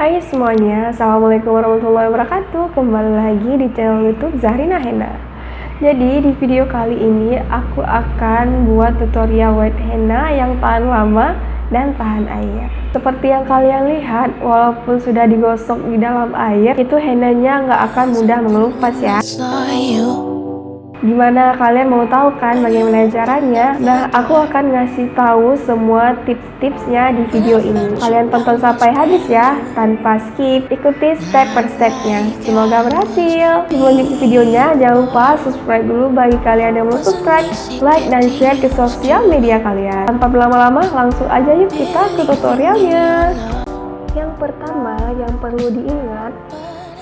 Hai semuanya, Assalamualaikum warahmatullahi wabarakatuh. Kembali lagi di channel YouTube Zahrina Henna. Jadi di video kali ini aku akan buat tutorial white henna yang tahan lama dan tahan air. Seperti yang kalian lihat, walaupun sudah digosok di dalam air, itu hennanya nggak akan mudah mengelupas ya. Gimana kalian mau tahu kan bagaimana caranya? Nah, aku akan ngasih tahu semua tips-tipsnya di video ini. Kalian tonton sampai habis ya, tanpa skip. Ikuti step per stepnya. Semoga berhasil. Sebelum lanjut videonya, jangan lupa subscribe dulu bagi kalian yang belum subscribe, like dan share ke sosial media kalian. Tanpa berlama-lama, langsung aja yuk kita ke tutorialnya. Yang pertama yang perlu diingat,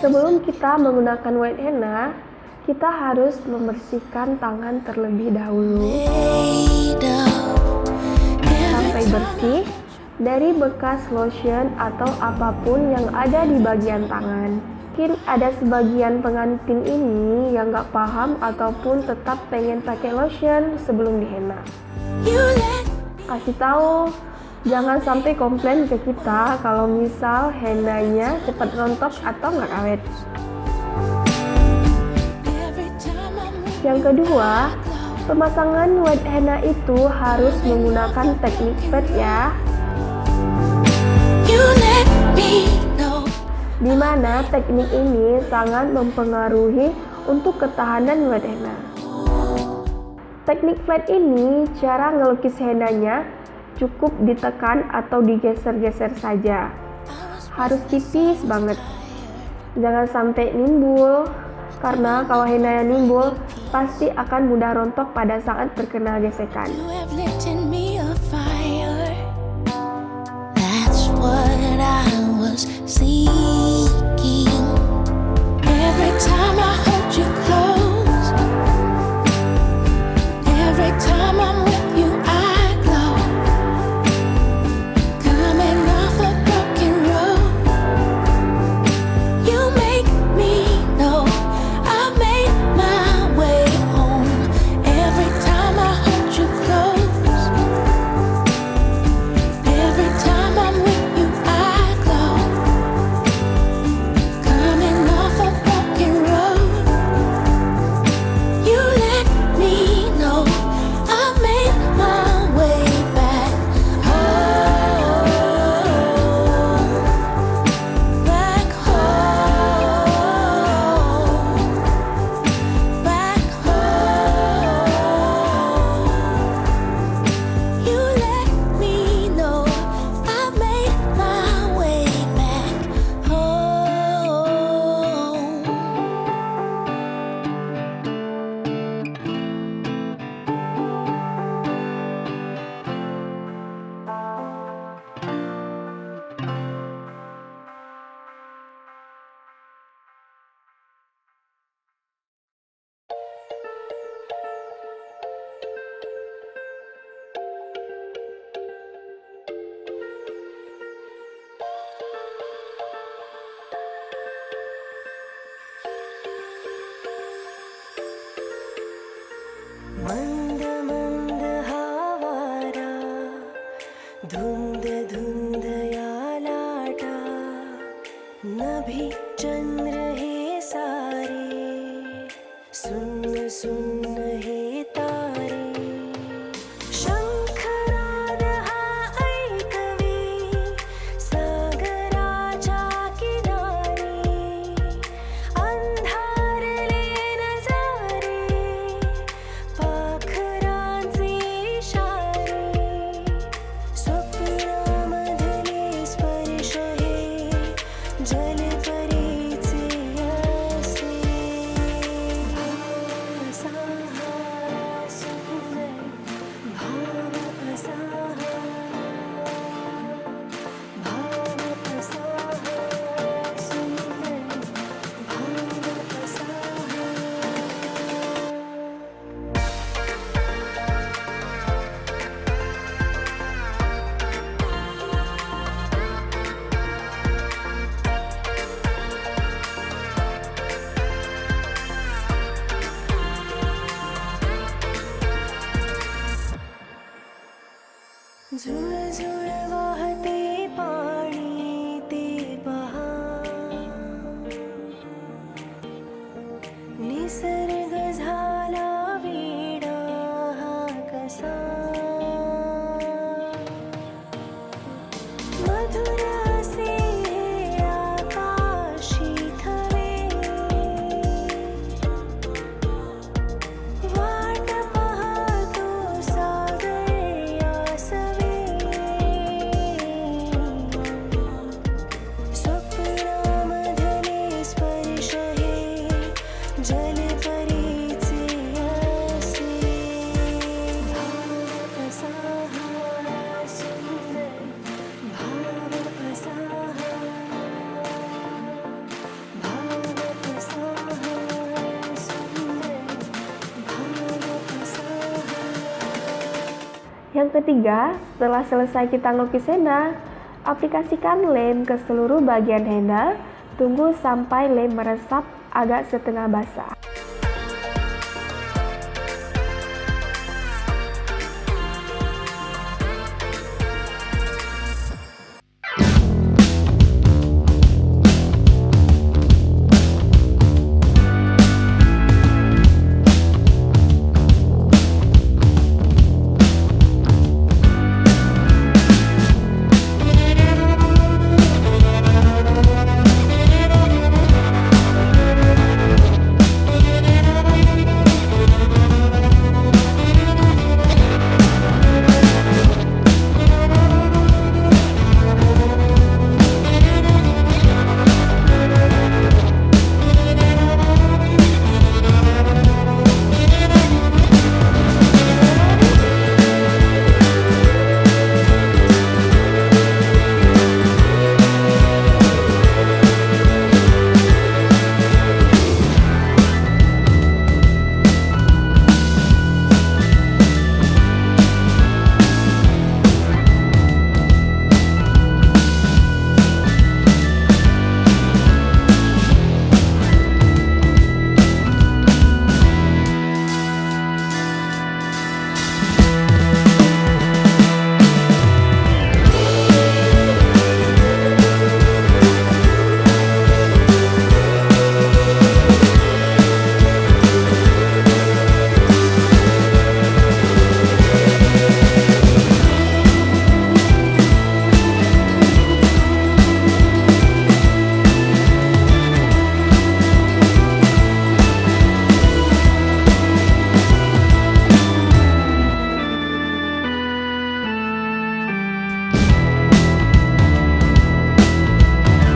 sebelum kita menggunakan white henna, kita harus membersihkan tangan terlebih dahulu sampai bersih dari bekas lotion atau apapun yang ada di bagian tangan. Mungkin ada sebagian pengantin ini yang gak paham ataupun tetap pengen pakai lotion sebelum dihenna. Kasih tahu, jangan sampai komplain ke kita kalau misal hennanya cepat rontok atau nggak awet. Yang kedua, pemasangan white henna itu harus menggunakan teknik flat ya. Dimana teknik ini sangat mempengaruhi untuk ketahanan white henna. Teknik flat ini cara ngelukis hennanya cukup ditekan atau digeser-geser saja. Harus tipis banget. Jangan sampai nimbul. Karena kalau henna yang nimbul, pasti akan mudah rontok pada saat terkena gesekan. मंद मंद हवारा धुंद धुंद या लाटा नभी चंद्र हे सारे सुन्न सुन्न हे तारे शंखनाद हा ऐकवी सागराच्या किनारी अंधारले नजारे पाखरांचे इशारे स्वप्नामधले स्पर्श हे जलपरीचे असे Yang ketiga, setelah selesai kita ngelukis henna, aplikasikan lem ke seluruh bagian henna. Tunggu sampai lem meresap agak setengah basah.